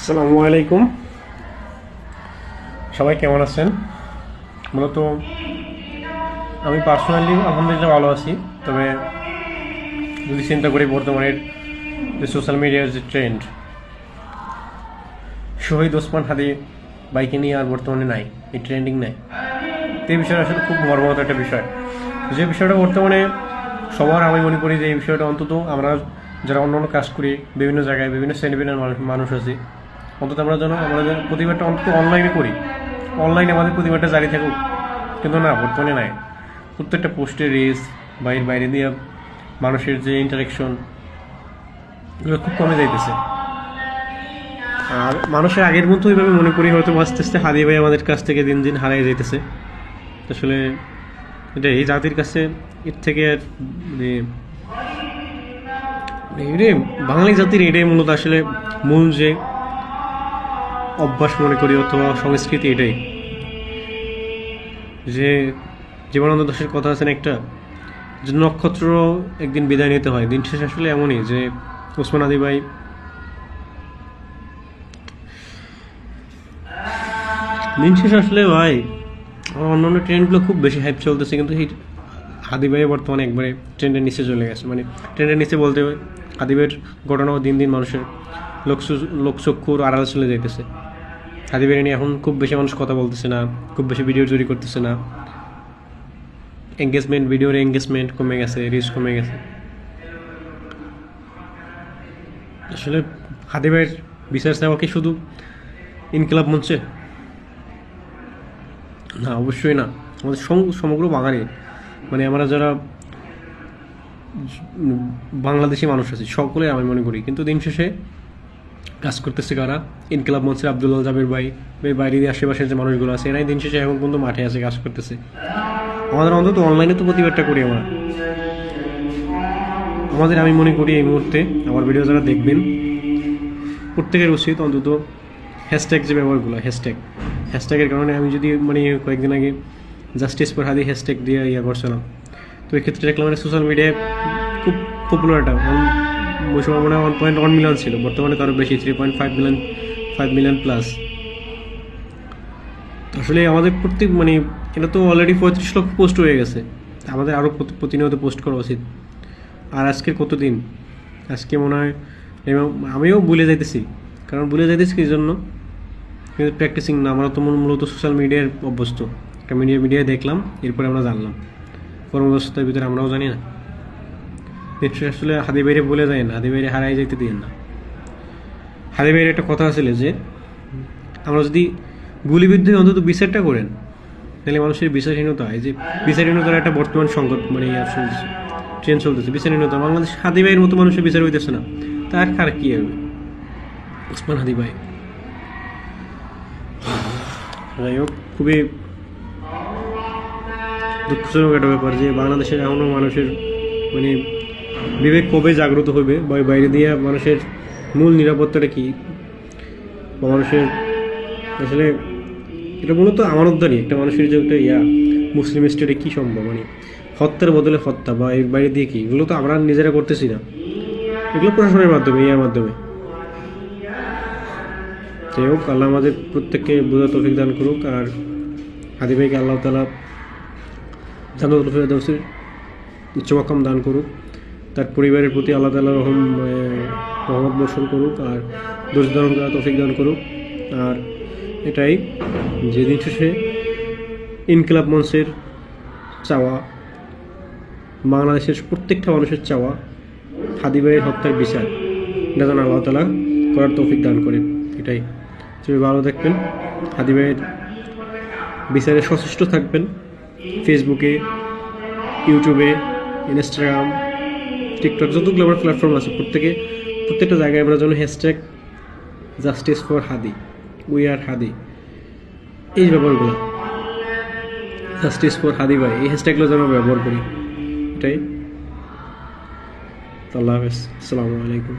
আসসালামু আলাইকুম। সবাই কেমন আছেন? মূলত আমি পার্সোনালি আলহামদুলিল্লাহ ভালো আছি। তবে যদি চিন্তা করি বর্তমানের যে সোশ্যাল মিডিয়ার যে ট্রেন্ড, শহীদ ওসমান হাদি বাইকে নিয়ে আর বর্তমানে নাই, এই ট্রেন্ডিং নাই। তো এই বিষয়টা আসলে খুব মর্মাহত একটা বিষয়। যে বিষয়টা বর্তমানে সবার, আমি মনে করি যে এই বিষয়টা অন্তত আমরা যারা অন্য অন্য কাজ করি, বিভিন্ন জায়গায় বিভিন্ন শ্রেণীবিধার মানুষ আছি, অন্তত আমরা যেন আমাদের প্রতিবাদটা অন্তত অনলাইনে করি, অনলাইনে আমাদের প্রতিবাদটা জারি থাকুক। কিন্তু না, বর্তমানে নাই। প্রত্যেকটা পোস্টে রিলস বা এর বাইরে দিয়ে মানুষের যে ইন্টারাকশন, এগুলো খুব কমে যাইতেছে। আর মানুষের আগের মতো ওইভাবে মনে করি হয়তো আস্তে আস্তে হারিয়ে ভাই আমাদের কাছ থেকে দিন দিন হারিয়ে যাইতেছে। আসলে এটা এই জাতির কাছে এর থেকে মানে এটাই বাঙালি জাতির, এটাই মূলত আসলে মূল যে অভ্যাস মনে করি অথবা সংস্কৃতি, এটাই যে জীবনানন্দ দাশের কথা আছেন একটা, যে নক্ষত্র একদিন বিদায় নিতে হয়। দিন শেষ আসলে এমনই যে ওসমান আদি ভাই দিন শেষ আসলে ভাই আমার অন্য অন্য ট্রেন্ডগুলো খুব বেশি হাইপ চলতেছে, কিন্তু এই হাদি ভাই বর্তমানে একবারে ট্রেন্ডের নিচে চলে গেছে। মানে ট্রেন্ডের নিচে বলতে হাদি ভাইয়ের ঘটনাও দিন দিন মানুষের লোকচক্ষুর আড়াল চলে যাইতেছে। হাদি ভাই নিয়ে এখন খুব বেশি মানুষ কথা বলতেছে না, খুব বেশি ভিডিও তৈরি করতেছে না। ভিডিওর এঙ্গেজমেন্ট কমে গেছে, রিচ কমে গেছে। আসলে হাদি ভাইয়ের বিচার চাওয়া কি শুধু ইনকিলাব মঞ্চে? না, অবশ্যই না। আমাদের সমগ্র বাঙালি, মানে আমরা যারা বাংলাদেশি মানুষ আছি সকলে আমি মনে করি। কিন্তু দিন শেষে কাজ করতেছে কারা? ইনকিলাব মঞ্চের আব্দুল্লাহ জাবের ভাই, বাইরের আশেপাশের যে মানুষগুলো আছে, এরাই দিন শেষে এখন পর্যন্ত মাঠে আছে, কাজ করতেছে। আমাদের অন্তত অনলাইনে তো প্রতিবাদটা করি আমরা। আমি মনে করি এই মুহূর্তে আমার ভিডিও যারা দেখবেন প্রত্যেকের উচিত অন্তত হ্যাশট্যাগ যে ব্যবহারগুলো, হ্যাশট্যাগের কারণে আমি যদি মানে কয়েকদিন আগে জাস্টিস ফর হাদি হ্যাশট্যাগ দিয়ে করছিলাম, তো এই ক্ষেত্রে দেখলাম মানে সোশ্যাল মিডিয়ায় খুব পপুলার একটা, ওই সময় মনে হয় 1.1 মিলিয়ন ছিল, বর্তমানে তারও বেশি, 3.5 মিলিয়ন প্লাস। আসলে আমাদের প্রত্যেক মানে এটা তো অলরেডি 35 লক্ষ পোস্ট হয়ে গেছে। আমাদের আরও প্রতিনিয়ত পোস্ট করা উচিত। আর আজকের কত দিন, আজকে মনে হয় আমিও ভুলে যাইতেছি। কারণ ভুলে যাইতেছি কি জন্য? কিন্তু প্র্যাকটিসিং না, আমরা তো মূলত সোশ্যাল মিডিয়ার অভ্যস্ত। একটা মিডিয়ায় দেখলাম, এরপরে আমরা জানলাম। কর্মব্যস্ততার ভিতরে আমরাও জানি না। নিশ্চয়ই আসলে হাদি বাইরে বলে যায় না, হাদি বাইরে হারাই যাইতে দিন না। হাদি বাইরে একটা কথা আছে যে আমরা যদি গুলিবিদ্ধ অন্তত বিচারটা করেন, তাহলে মানুষের বিচারহীনতা, এই যে বিচারহীনতার একটা বর্তমান সংকট মানে চলতেছে, ট্রেন চলতেছে বিচারহীনতা। বাংলাদেশ হাদি ভাইয়ের মতো মানুষের বিচার হইতেছে না, তার কার কি হবে? ওসমান হাদি ভাই, যাই হোক, খুবই দুঃখজনক একটা ব্যাপার যে বাংলাদেশের এখনও মানুষের মানে বিবেক কবে জাগ্রত হবে, বা বাইরে দিয়ে মানুষের মূল নিরাপত্তাটা কি, বা মানুষের আসলে এটা মূলত আমানতদারি একটা মানুষের যে একটা মুসলিম স্টেটে কী সম্ভব, মানে হত্যার বদলে হত্যা, বা এর বাইরে দিয়ে কি, এগুলো তো আমরা নিজেরা করতেছি না, এগুলো প্রশাসনের মাধ্যমে, মাধ্যমে। যাই হোক, আল্লাহ আমাদের প্রত্যেককে বোঝার তৌফিক দান করুক। আর হাদি ভাইকে আল্লাহ তাআলা জান্নাতুল ফেরদাউসের উচ্চ মাকাম দান করুক। তার পরিবারের প্রতি আল্লাহ তাআলা রহমত বর্ষণ করুক, আর ধৈর্য ধারণ করার তৌফিক দান করুক। আর এটাই যেদিন শেষে ইনকিলাব মঞ্চের চাওয়া, বাংলাদেশের প্রত্যেকটা মানুষের চাওয়া, হাদি ভাইয়ের হত্যার বিচার, এটা যেন আল্লাহ তাআলা করার তৌফিক দান করে। এটাই। তুমি ভালো থাকবেন, হাদি ভাইয়ের বিচারে সচেষ্ট থাকবেন। ফেসবুকে, ইউটিউবে, ইনস্টাগ্রাম, টিকটক, যতগুলো আমার প্ল্যাটফর্ম আছে প্রত্যেকটা জায়গায় আমরা যেন hashtag justice for Hadi, we are Hadi, এই ব্যাপারগুলো, জাস্টিস ফর হাদি ভাই, এই হ্যাশট্যাগুলো যেন ব্যবহার করি। এটাই। আল্লাহ হাফেজ, আসসালামু আলাইকুম।